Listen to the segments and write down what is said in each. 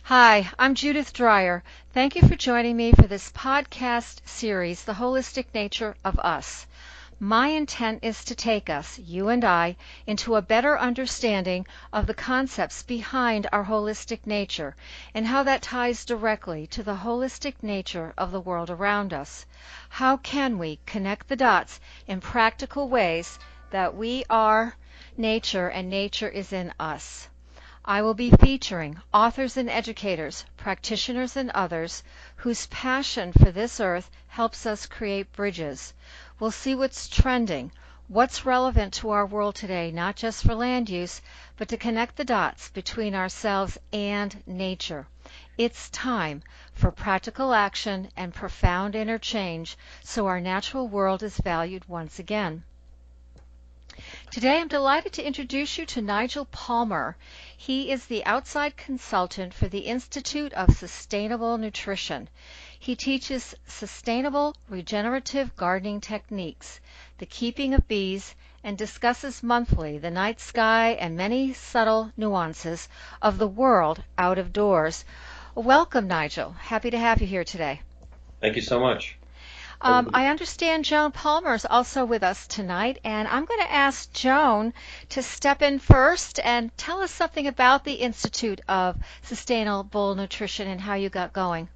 Hi, I'm Judith Dreyer. Thank you for joining me for this podcast series, The Holistic Nature of Us. My intent is to take us, you and I, into a better understanding of the concepts behind our holistic nature and how that ties directly to the holistic nature of the world around us. How can we connect the dots in practical ways that we are nature and nature is in us? I will be featuring authors and educators, practitioners and others whose passion for this earth helps us create bridges. We'll see what's trending, what's relevant to our world today, not just for land use, but to connect the dots between ourselves and nature. It's time for practical action and profound interchange so our natural world is valued once again. Today I'm delighted to introduce you to Nigel Palmer. He is the outside consultant for the Institute of Sustainable Nutrition. He teaches sustainable regenerative gardening techniques, the keeping of bees, and discusses monthly the night sky and many subtle nuances of the world out of doors. Welcome, Nigel. Happy to have you here today. Thank you so much. I understand Joan Palmer is also with us tonight, and I'm going to ask Joan to step in first and tell us something about the Institute of Sustainable Nutrition and how you got going.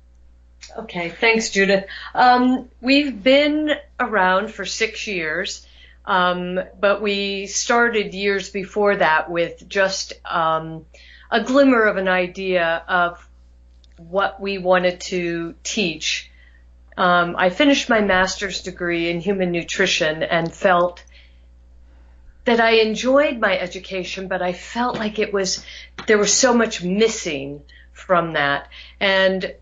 Okay, thanks, Judith. We've been around for 6 years, but we started years before that with just a glimmer of an idea of what we wanted to teach. I finished my master's degree in human nutrition and felt that I enjoyed my education, but I felt like there was so much missing from that. And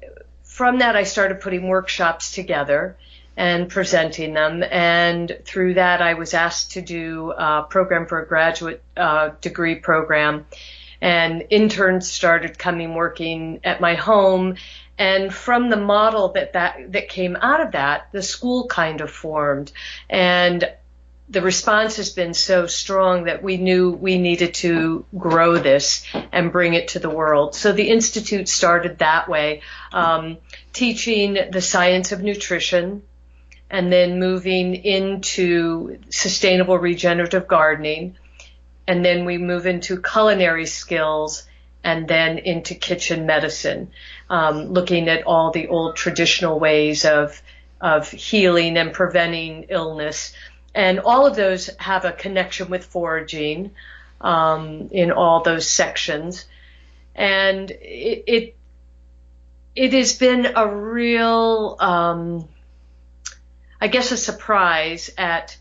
from that, I started putting workshops together and presenting them. And through that, I was asked to do a program for a graduate degree program. And interns started coming working at my home. And from the model that came out of that, the school kind of formed. And the response has been so strong that we knew we needed to grow this and bring it to the world. So the Institute started that way, teaching the science of nutrition and then moving into sustainable regenerative gardening. And then we move into culinary skills and then into kitchen medicine, looking at all the old traditional ways of healing and preventing illness. And all of those have a connection with foraging in all those sections. And it has been a real, I guess, a surprise at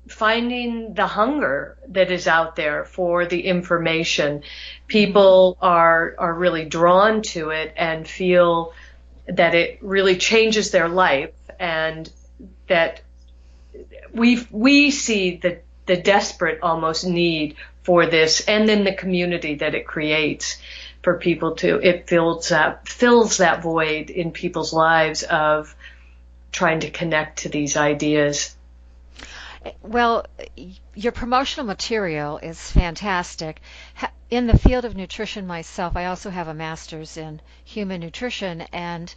finding the hunger that is out there for the information. People are really drawn to it and feel that it really changes their life, and that we see the desperate almost need for this, and then the community that it creates for people it fills that void in people's lives of trying to connect to these ideas. Well, your promotional material is fantastic. In the field of nutrition myself, I also have a master's in human nutrition, and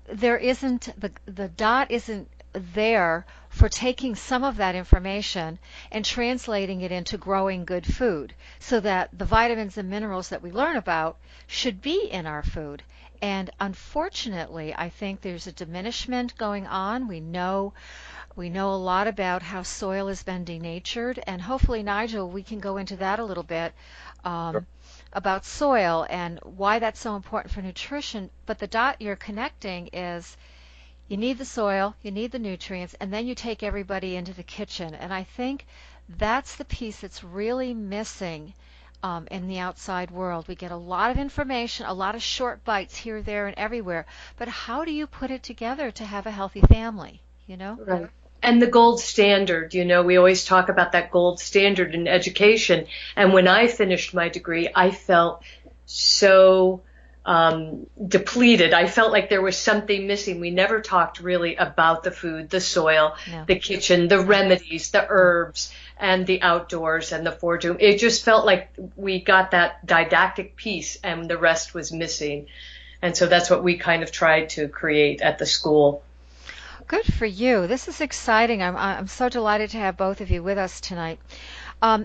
there isn't the dot isn't there for taking some of that information and translating it into growing good food, so that the vitamins and minerals that we learn about should be in our food. And unfortunately, I think there's a diminishment going on. We know a lot about how soil has been denatured, and hopefully, Nigel, we can go into that a little bit about soil and why that's so important for nutrition. But the dot you're connecting is you need the soil, you need the nutrients, and then you take everybody into the kitchen. And I think that's the piece that's really missing in the outside world. We get a lot of information, a lot of short bites here, there, and everywhere. But how do you put it together to have a healthy family? Right. And the gold standard, we always talk about that gold standard in education. And when I finished my degree, I felt so depleted. I felt like there was something missing. We never talked really about the food, the soil, No. the kitchen, the remedies, the herbs, and the outdoors and the foraging. It just felt like we got that didactic piece and the rest was missing. And so that's what we kind of tried to create at the school. Good for you. This is exciting. I'm so delighted to have both of you with us tonight.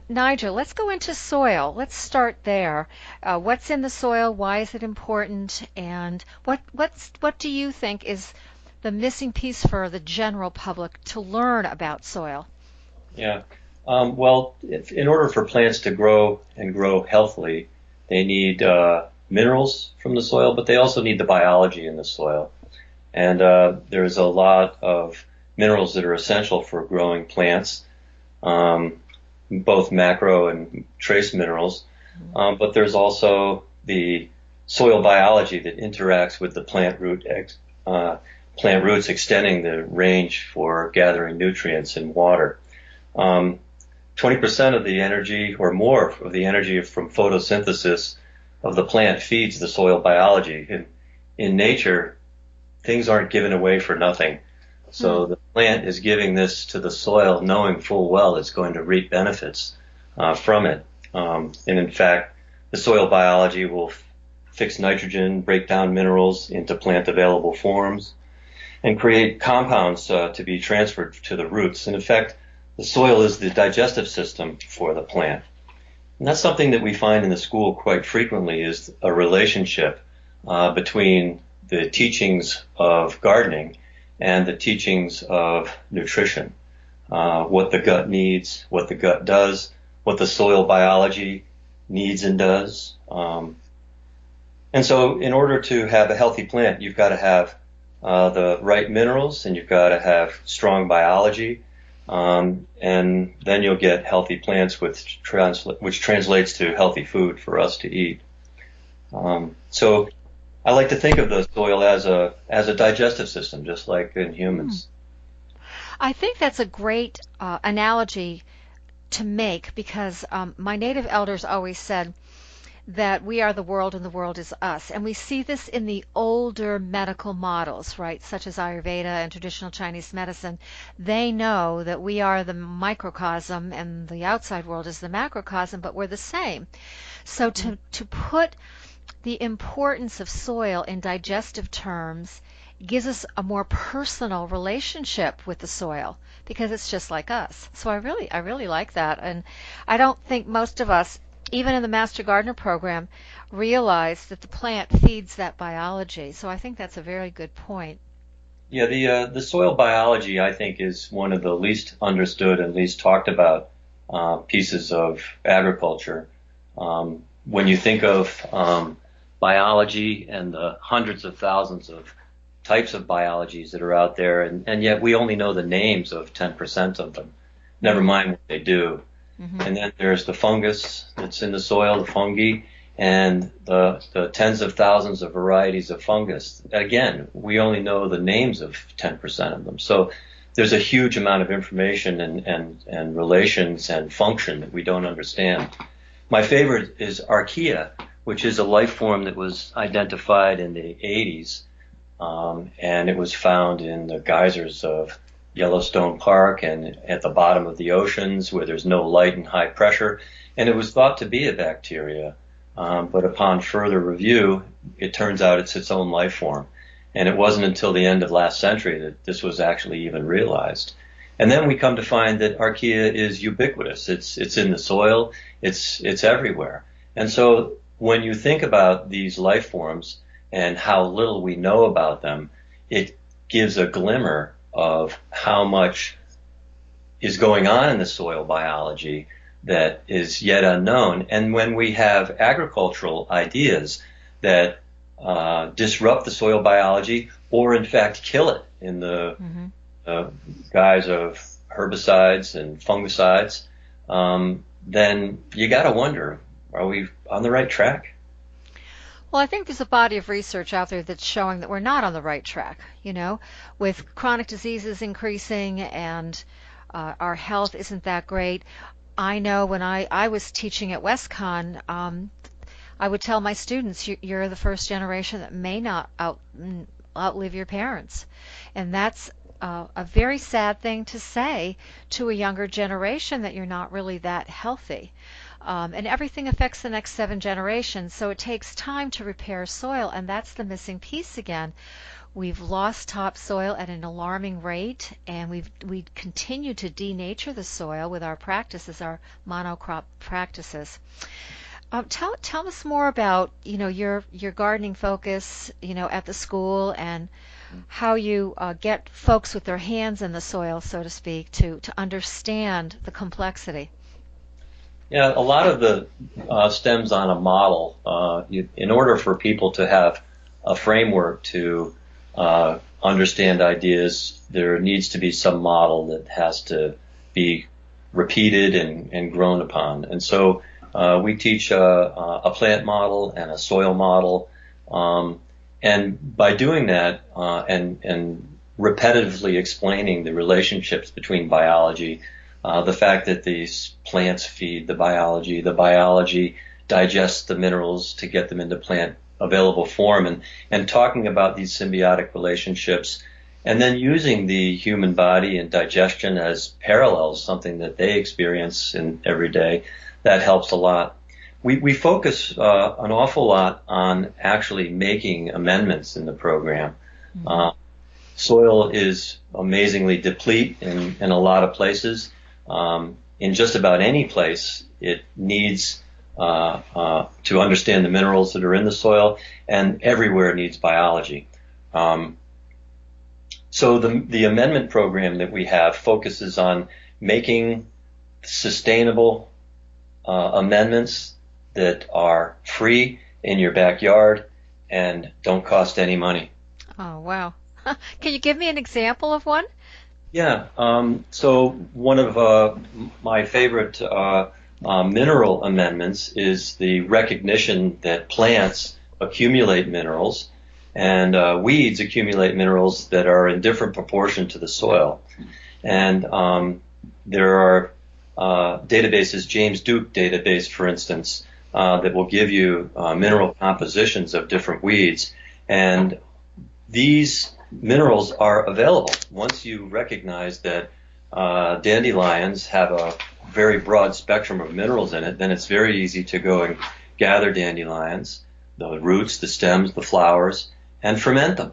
Nigel, let's go into soil. Let's start there. What's in the soil? Why is it important? And what do you think is the missing piece for the general public to learn about soil? Yeah. Well, in order for plants to grow and grow healthily, they need minerals from the soil, but they also need the biology in the soil. And there's a lot of minerals that are essential for growing plants. Both macro and trace minerals, but there's also the soil biology that interacts with the plant roots, extending the range for gathering nutrients and water. 20% of the energy or more of the energy from photosynthesis of the plant feeds the soil biology. In nature, things aren't given away for nothing. So the plant is giving this to the soil knowing full well it's going to reap benefits from it. And in fact, the soil biology will fix nitrogen, break down minerals into plant available forms, and create compounds to be transferred to the roots. And in fact, the soil is the digestive system for the plant. And that's something that we find in the school quite frequently, is a relationship between the teachings of gardening and the teachings of nutrition, what the gut needs, what the gut does, what the soil biology needs and does. And so in order to have a healthy plant, you've got to have the right minerals, and you've got to have strong biology, and then you'll get healthy plants, which translates to healthy food for us to eat. So I like to think of the soil as a digestive system, just like in humans. I think that's a great analogy to make, because my native elders always said that we are the world and the world is us. And we see this in the older medical models, right, such as Ayurveda and traditional Chinese medicine. They know that we are the microcosm and the outside world is the macrocosm, but we're the same. So to put the importance of soil in digestive terms gives us a more personal relationship with the soil, because it's just like us. So I really like that. And I don't think most of us, even in the Master Gardener program, realize that the plant feeds that biology. So I think that's a very good point. Yeah, the soil biology, I think, is one of the least understood and least talked about pieces of agriculture. When you think of biology and the hundreds of thousands of types of biologies that are out there, and yet we only know the names of 10% of them, never mind what they do. Mm-hmm. And then there's the fungus that's in the soil, the fungi, and the tens of thousands of varieties of fungus. Again, we only know the names of 10% of them. So there's a huge amount of information and relations and function that we don't understand. My favorite is Archaea, which is a life form that was identified in the 80s, and it was found in the geysers of Yellowstone Park and at the bottom of the oceans where there's no light and high pressure, and it was thought to be a bacteria, but upon further review, it turns out it's its own life form, and it wasn't until the end of last century that this was actually even realized. And then we come to find that Archaea is ubiquitous. It's in the soil, it's everywhere. And so when you think about these life forms and how little we know about them, it gives a glimmer of how much is going on in the soil biology that is yet unknown. And when we have agricultural ideas that disrupt the soil biology or in fact kill it in the guise of herbicides and fungicides, then you got to wonder, are we on the right track? Well, I think there's a body of research out there that's showing that we're not on the right track, with chronic diseases increasing and our health isn't that great. I know when I was teaching at WestCon, I would tell my students, you're the first generation that may not outlive your parents. And that's a very sad thing to say to a younger generation, that you're not really that healthy. And everything affects the next 7 generations, so it takes time to repair soil, and that's the missing piece again. We've lost topsoil at an alarming rate, and we continue to denature the soil with our practices, our monocrop practices. Tell us more about your gardening focus at the school, and how you get folks with their hands in the soil, so to speak, to understand the complexity. Yeah, a lot of the stems on a model. In order for people to have a framework to understand ideas, there needs to be some model that has to be repeated and grown upon. And so we teach a plant model and a soil model, and by doing that and repetitively explaining the relationships between biology, the fact that these plants feed the biology digests the minerals to get them into plant available form, and talking about these symbiotic relationships, and then using the human body and digestion as parallels, something that they experience in every day, that helps a lot. We focus an awful lot on actually making amendments in the program. Mm-hmm. Soil is amazingly deplete in a lot of places. In just about any place, it needs to understand the minerals that are in the soil, and everywhere needs biology. So the amendment program that we have focuses on making sustainable amendments that are free in your backyard and don't cost any money. Oh, wow. Can you give me an example of one? Yeah. So one of my favorite mineral amendments is the recognition that plants accumulate minerals, and weeds accumulate minerals that are in different proportion to the soil. And there are databases, James Duke database, for instance, that will give you mineral compositions of different weeds. And these minerals are available. Once you recognize that dandelions have a very broad spectrum of minerals in it, then it's very easy to go and gather dandelions, the roots, the stems, the flowers, and ferment them.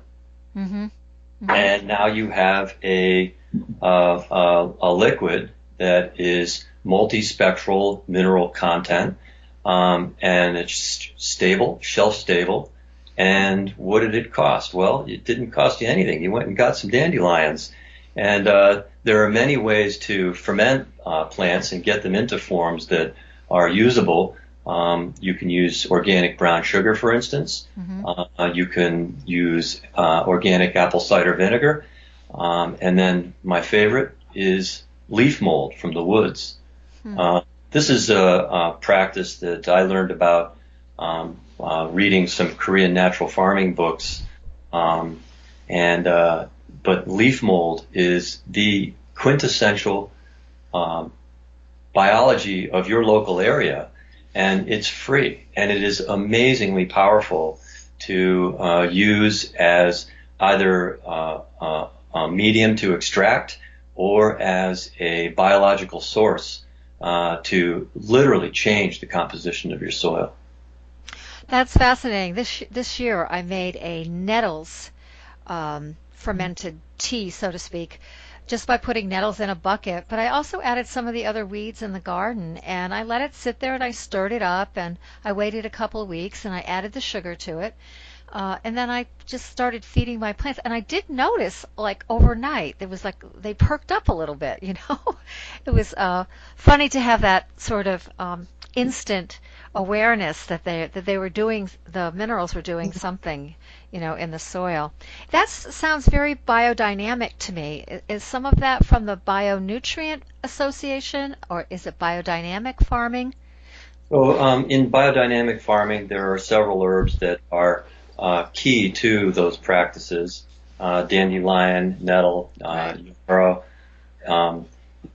Mm-hmm. Mm-hmm. And now you have a liquid that is multispectral mineral content, and it's stable, shelf stable. And what did it cost? Well, it didn't cost you anything. You went and got some dandelions. And there are many ways to ferment plants and get them into forms that are usable. You can use organic brown sugar, for instance. Mm-hmm. You can use organic apple cider vinegar. And then my favorite is leaf mold from the woods. Mm-hmm. This is a practice that I learned about reading some Korean natural farming books, but leaf mold is the quintessential biology of your local area, and it's free, and it is amazingly powerful to use as either a medium to extract or as a biological source to literally change the composition of your soil. That's fascinating. This year I made a nettles fermented tea, so to speak, just by putting nettles in a bucket. But I also added some of the other weeds in the garden, and I let it sit there, and I stirred it up, and I waited a couple of weeks, and I added the sugar to it. And then I just started feeding my plants, and I did notice, like overnight, it was like they perked up a little bit. It was funny to have that sort of instant awareness that they were doing, the minerals were doing something, in the soil. That sounds very biodynamic to me. Is some of that from the Bionutrient Association, or is it biodynamic farming? So in biodynamic farming, there are several herbs that are key to those practices: dandelion, nettle, yarrow,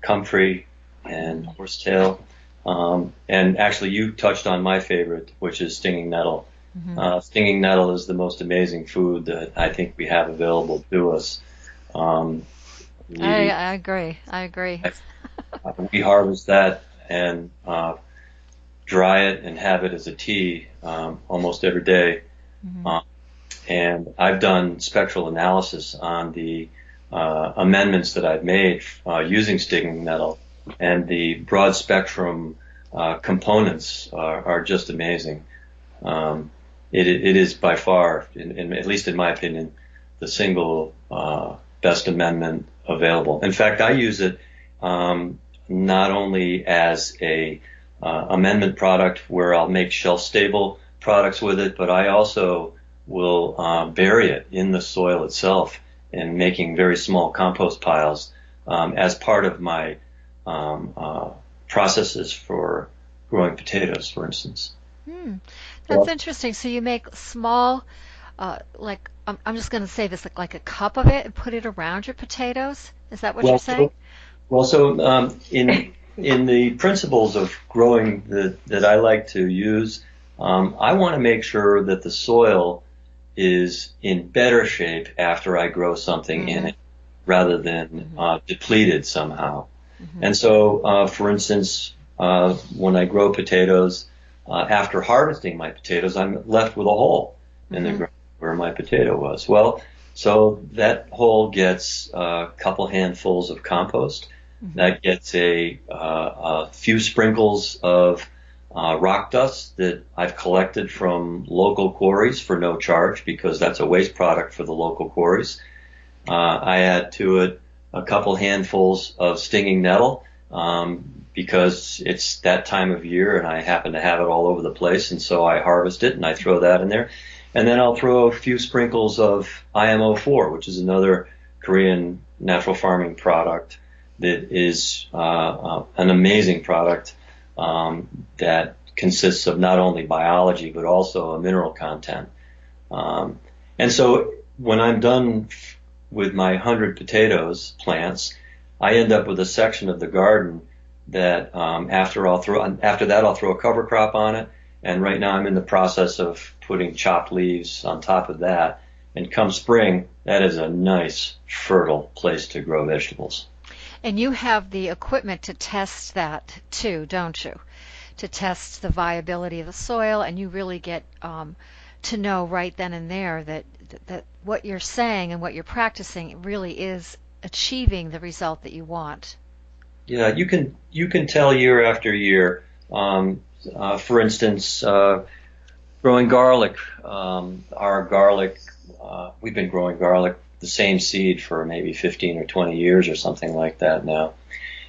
comfrey, and horsetail. And actually, you touched on my favorite, which is stinging nettle. Stinging nettle is the most amazing food that I think we have available to us. I agree. I agree. We harvest that and dry it and have it as a tea almost every day. And I've done spectral analysis on the amendments that I've made using stinging nettle, and the broad spectrum components are just amazing. It is by far, at least in my opinion, the single best amendment available. In fact, I use it not only as a amendment product where I'll make shelf-stable products with it, but I also will bury it in the soil itself and making very small compost piles as part of my processes for growing potatoes, for instance. That's interesting. So you make small, like I'm just going to say this, like a cup of it, and put it around your potatoes. Is that what you're saying? In the principles of growing that I like to use, I want to make sure that the soil is in better shape after I grow something in it, rather than depleted somehow. And so, for instance, when I grow potatoes, after harvesting my potatoes, I'm left with a hole in the ground where my potato was. Well, so that hole gets a couple handfuls of compost. That gets a few sprinkles of rock dust that I've collected from local quarries for no charge, because that's a waste product for the local quarries. I add to it a couple handfuls of stinging nettle, because it's that time of year and I happen to have it all over the place, and so I harvest it and I throw that in there. And then I'll throw a few sprinkles of IMO4, which is another Korean natural farming product that is an amazing product that consists of not only biology but also a mineral content. And so when I'm done with my 100 potatoes plants, I end up with a section of the garden that after that I'll throw a cover crop on it. And right now I'm in the process of putting chopped leaves on top of that. And come spring, that is a nice, fertile place to grow vegetables. And you have the equipment to test that too, don't you? To test the viability of the soil, and you really get to know right then and there that what you're saying and what you're practicing really is achieving the result that you want. Yeah, you can tell year after year. For instance, growing garlic. Our garlic, we've been growing garlic, the same seed, for maybe 15 or 20 years or something like that now.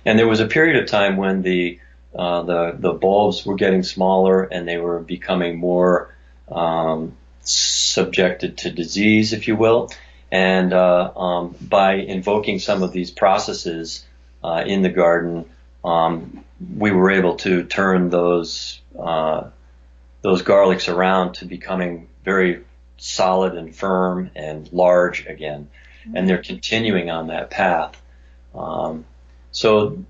And there was a period of time when the bulbs were getting smaller and they were becoming more subjected to disease, if you will. And by invoking some of these processes in the garden, we were able to turn those garlics around to becoming very solid and firm and large again. And they're continuing on that path. So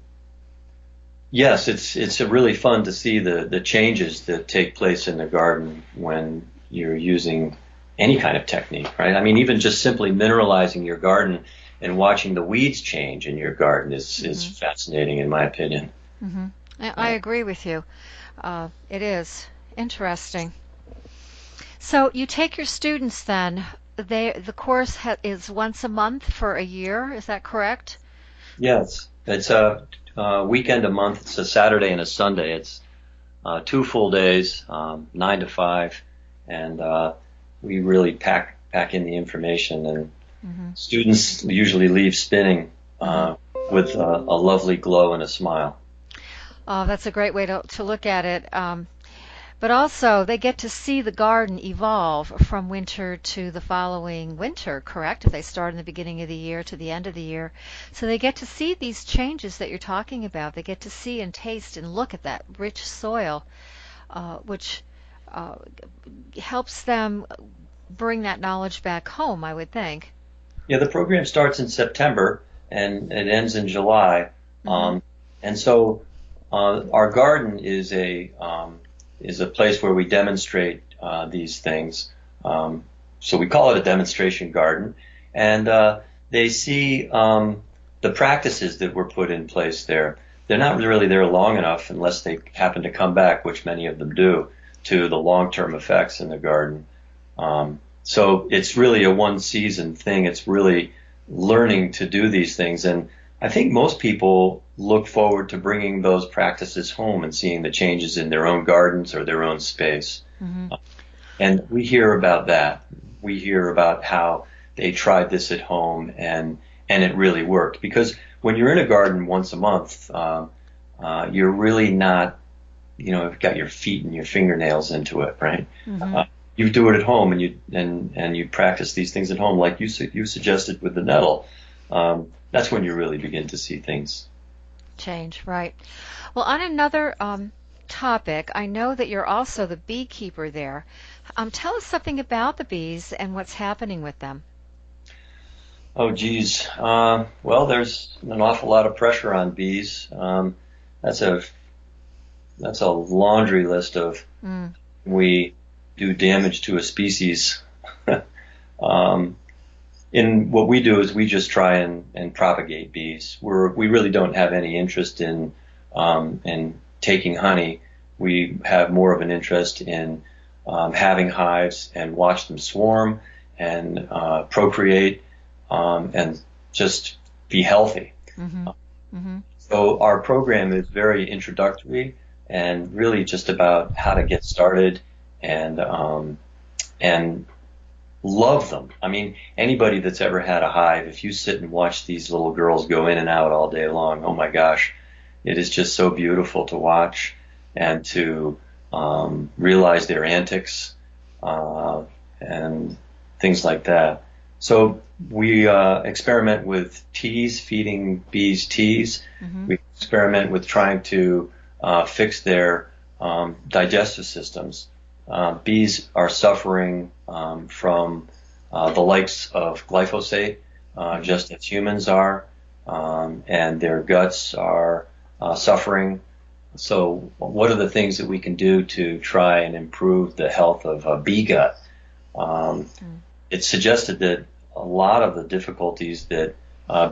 yes, it's really fun to see the changes that take place in the garden when you're using any kind of technique, right? I mean, even just simply mineralizing your garden and watching the weeds change in your garden is fascinating, in my opinion. I agree with you. It is interesting. So you take your students then. The course is once a month for a year. Is that correct? Yes, it's a weekend a month. It's a Saturday and a Sunday. It's 2 full days, 9 to 5, and we really pack in the information. And students usually leave spinning with a lovely glow and a smile. Oh, that's a great way to look at it. But also, they get to see the garden evolve from winter to the following winter, correct? If they start in the beginning of the year to the end of the year. So they get to see these changes that you're talking about. They get to see and taste and look at that rich soil, which helps them bring that knowledge back home, I would think. Yeah, the program starts in September and it ends in July. And so our garden is a place where we demonstrate these things. So we call it a demonstration garden, and they see the practices that were put in place there. They're not really there long enough, unless they happen to come back, which many of them do, to the long-term effects in the garden. So it's really a one-season thing. It's really learning to do these things, and I think most people look forward to bringing those practices home and seeing the changes in their own gardens or their own space. Mm-hmm. And we hear about that. We hear about how they tried this at home and it really worked. Because when you're in a garden once a month, you're really not, you've got your feet and your fingernails into it, right? Mm-hmm. You do it at home, and you practice these things at home, like you suggested with the nettle. That's when you really begin to see things change, right? Well, on another topic, I know that you're also the beekeeper there. Tell us something about the bees and what's happening with them. Oh, geez. Well, there's an awful lot of pressure on bees. That's a laundry list of we do damage to a species. In what we do is we just try and propagate bees. We really don't have any interest in taking honey. We have more of an interest in having hives and watch them swarm and procreate and just be healthy. Mm-hmm. Mm-hmm. So our program is very introductory and really just about how to get started and love them. I mean, anybody that's ever had a hive, if you sit and watch these little girls go in and out all day long, oh my gosh, it is just so beautiful to watch and to realize their antics and things like that. So we experiment with teas, feeding bees teas. Mm-hmm. We experiment with trying to fix their digestive systems. Bees are suffering from the likes of glyphosate, just as humans are, and their guts are suffering. So what are the things that we can do to try and improve the health of a bee gut? It's suggested that a lot of the difficulties that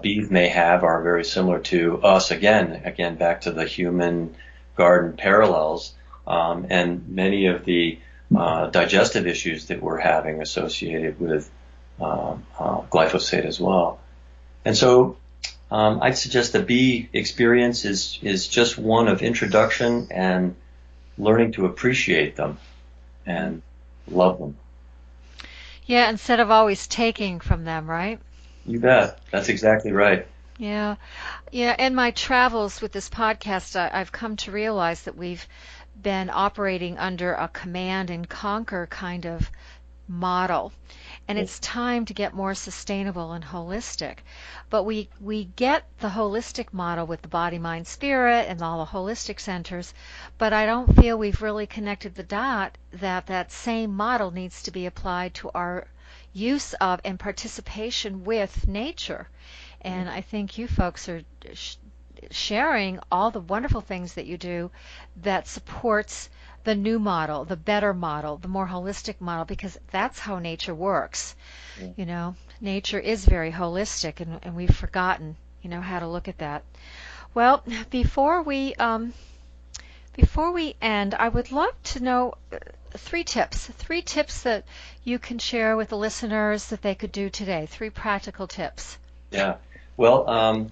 bees may have are very similar to us, again back to the human garden parallels, and many of the digestive issues that we're having associated with glyphosate as well. And so I'd suggest the bee experience is just one of introduction and learning to appreciate them and love them. Yeah, instead of always taking from them, right? You bet. That's exactly right. Yeah. In my travels with this podcast, I've come to realize that we've been operating under a command and conquer kind of model. And it's time to get more sustainable and holistic. But we get the holistic model with the body, mind, spirit and all the holistic centers, but I don't feel we've really connected the dot that same model needs to be applied to our use of and participation with nature. And I think you folks are sharing all the wonderful things that you do that supports the new model, the better model, the more holistic model, because that's how nature works. Yeah. Nature is very holistic, and we've forgotten, how to look at that. Well, before we end, I would love to know three tips that you can share with the listeners that they could do today, 3 practical tips. Yeah. Well,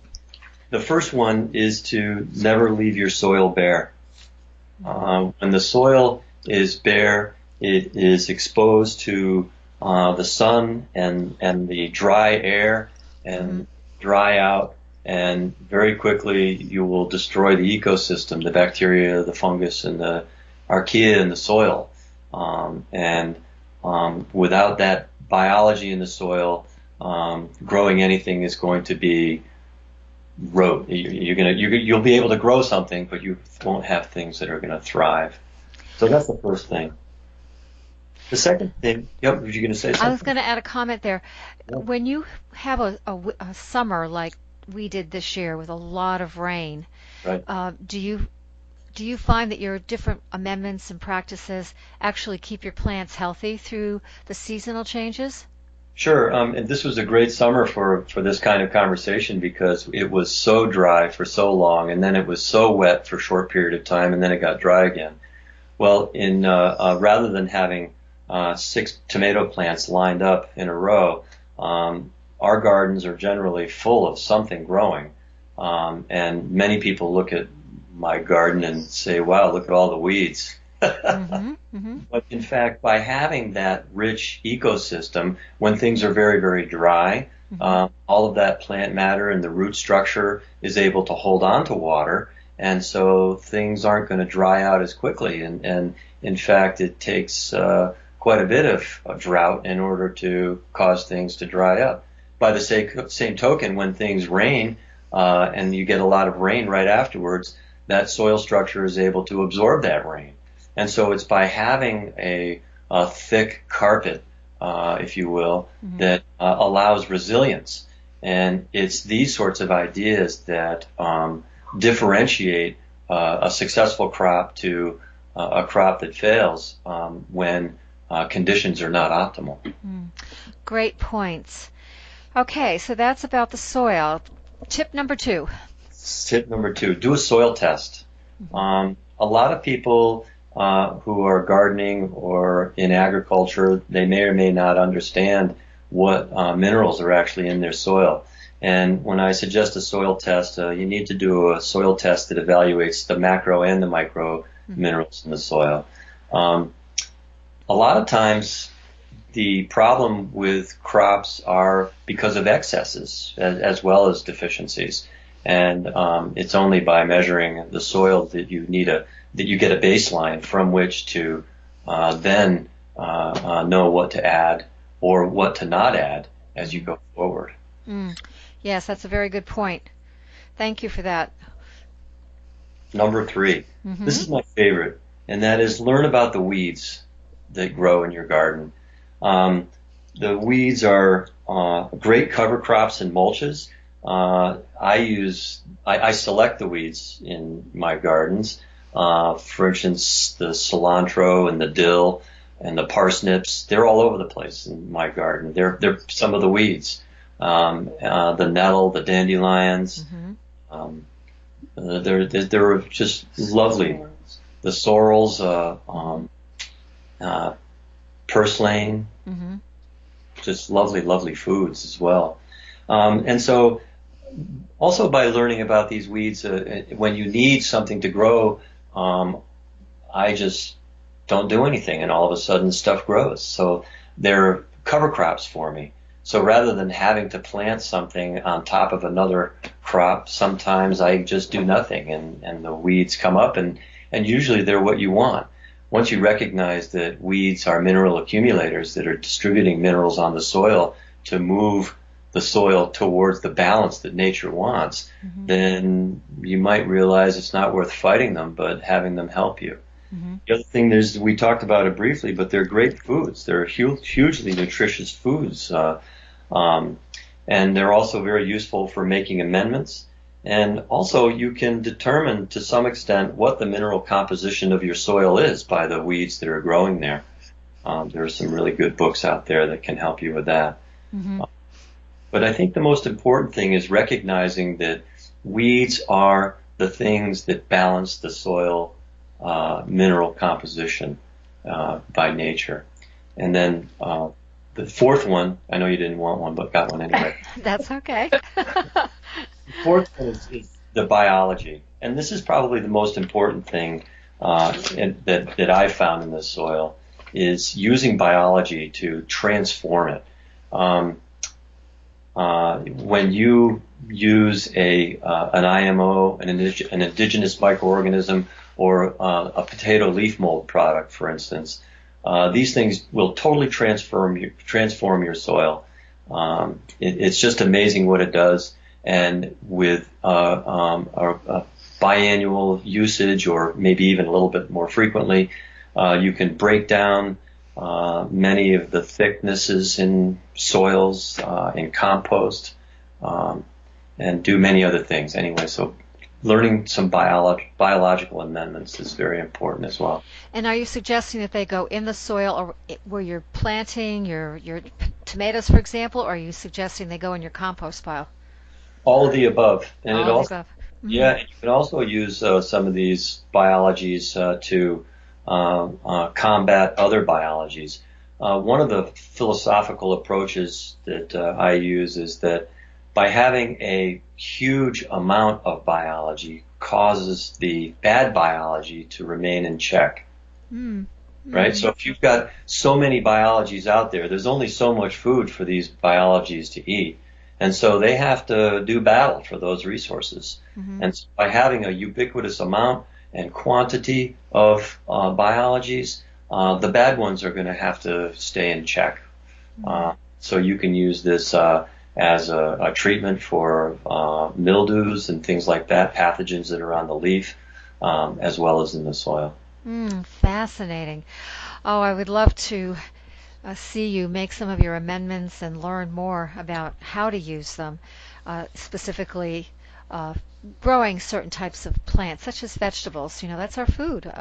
the first one is to never leave your soil bare. When the soil is bare, it is exposed to the sun and the dry air and dry out, and very quickly you will destroy the ecosystem, the bacteria, the fungus, and the archaea in the soil. Without that biology in the soil, growing anything is going to be rote. You'll be able to grow something, but you won't have things that are going to thrive. So that's the first thing. The second thing, were you going to say something? I was going to add a comment there. Yeah. When you have a summer like we did this year with a lot of rain, right. Do you Do you find that your different amendments and practices actually keep your plants healthy through the seasonal changes? Sure. And this was a great summer for this kind of conversation because it was so dry for so long, and then it was so wet for a short period of time, and then it got dry again. Well, rather than having 6 tomato plants lined up in a row, our gardens are generally full of something growing. And many people look at my garden and say, wow, look at all the weeds. But in fact, by having that rich ecosystem, when things are very, very dry, all of that plant matter and the root structure is able to hold on to water. And so things aren't going to dry out as quickly. And in fact, it takes quite a bit of a drought in order to cause things to dry up. By the same token, when things rain and you get a lot of rain right afterwards, that soil structure is able to absorb that rain. And so it's by having a thick carpet, if you will, that allows resilience. And it's these sorts of ideas that differentiate a successful crop to a crop that fails when conditions are not optimal. Great points. Okay, so that's about the soil. Tip number 2. Tip number 2, do a soil test. A lot of people who are gardening or in agriculture, they may or may not understand what minerals are actually in their soil. And when I suggest a soil test, you need to do a soil test that evaluates the macro and the micro minerals in the soil. A lot of times, the problem with crops are because of excesses as well as deficiencies. And it's only by measuring the soil that you get a baseline from which to then know what to add or what to not add as you go forward. Yes, that's a very good point. Thank you for that. Number 3. This is my favorite, and that is learn about the weeds that grow in your garden. The weeds are great cover crops and mulches. I select the weeds in my gardens. For instance, the cilantro and the dill and the parsnips, they're all over the place in my garden. They're some of the weeds. The nettle, the dandelions, they're just lovely. The sorrels, purslane, just lovely, lovely foods as well. And so also by learning about these weeds, when you need something to grow, I just don't do anything and all of a sudden stuff grows. So they're cover crops for me. So rather than having to plant something on top of another crop, sometimes I just do nothing and the weeds come up and usually they're what you want. Once you recognize that weeds are mineral accumulators that are distributing minerals on the soil to move the soil towards the balance that nature wants, then you might realize it's not worth fighting them, but having them help you. The other thing is, we talked about it briefly, but they're great foods. They're hugely nutritious foods. And they're also very useful for making amendments. And also you can determine to some extent what the mineral composition of your soil is by the weeds that are growing there. There are some really good books out there that can help you with that. But I think the most important thing is recognizing that weeds are the things that balance the soil mineral composition by nature. And then the fourth one, I know you didn't want one, but got one anyway. That's okay. The fourth one is the biology. And this is probably the most important thing that I've found in the soil, is using biology to transform it. When you use an IMO, an indigenous microorganism, or a potato leaf mold product, for instance, these things will totally transform your soil. It's just amazing what it does. And with biannual usage, or maybe even a little bit more frequently, you can break down many of the thicknesses in soils, in compost, and do many other things. Anyway, so learning some biological amendments is very important as well. And are you suggesting that they go in the soil or where you're planting your tomatoes, for example, or are you suggesting they go in your compost pile? All of the above. And All of the above. Mm-hmm. Yeah, and you can also use some of these biologies to combat other biologies. One of the philosophical approaches that I use is that by having a huge amount of biology causes the bad biology to remain in check. Right? So if you've got so many biologies out there, there's only so much food for these biologies to eat. And so they have to do battle for those resources. And so by having a ubiquitous amount and quantity of biologies, the bad ones are going to have to stay in check. So you can use this as a treatment for mildews and things like that, pathogens that are on the leaf, as well as in the soil. Fascinating. Oh, I would love to see you make some of your amendments and learn more about how to use them, specifically growing certain types of plants, such as vegetables. That's our food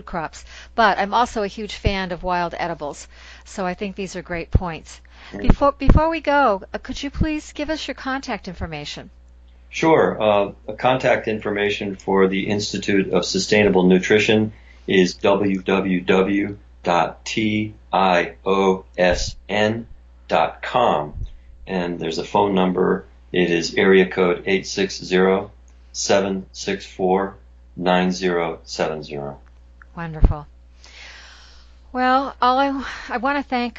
crops. But I'm also a huge fan of wild edibles, so I think these are great points. Before we go, could you please give us your contact information? Sure. Contact information for the Institute of Sustainable Nutrition is www.TIOSN.com. And there's a phone number. It is area code 860-764-9070. Wonderful. Well, I want to thank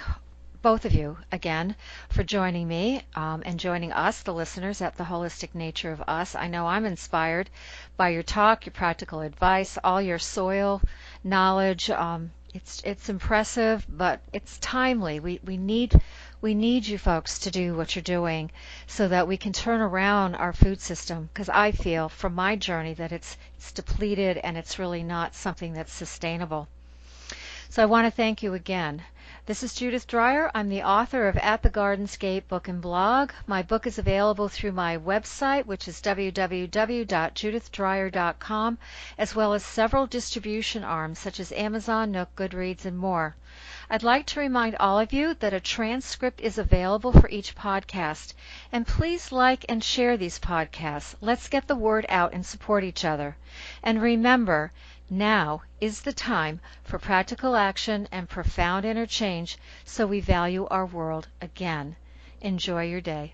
both of you again for joining me and joining us, the listeners, at The Holistic Nature of Us. I know I'm inspired by your talk, your practical advice, all your soil knowledge. It's impressive, but it's timely. We need you folks to do what you're doing so that we can turn around our food system, because I feel from my journey that it's depleted and it's really not something that's sustainable. So I want to thank you again. This is Judith Dreyer. I'm the author of At the Gardenscape book and blog. My book is available through my website, which is www.judithdreyer.com, as well as several distribution arms such as Amazon, Nook, Goodreads, and more. I'd like to remind all of you that a transcript is available for each podcast. And please like and share these podcasts. Let's get the word out and support each other. And remember, now is the time for practical action and profound inner change so we value our world again. Enjoy your day.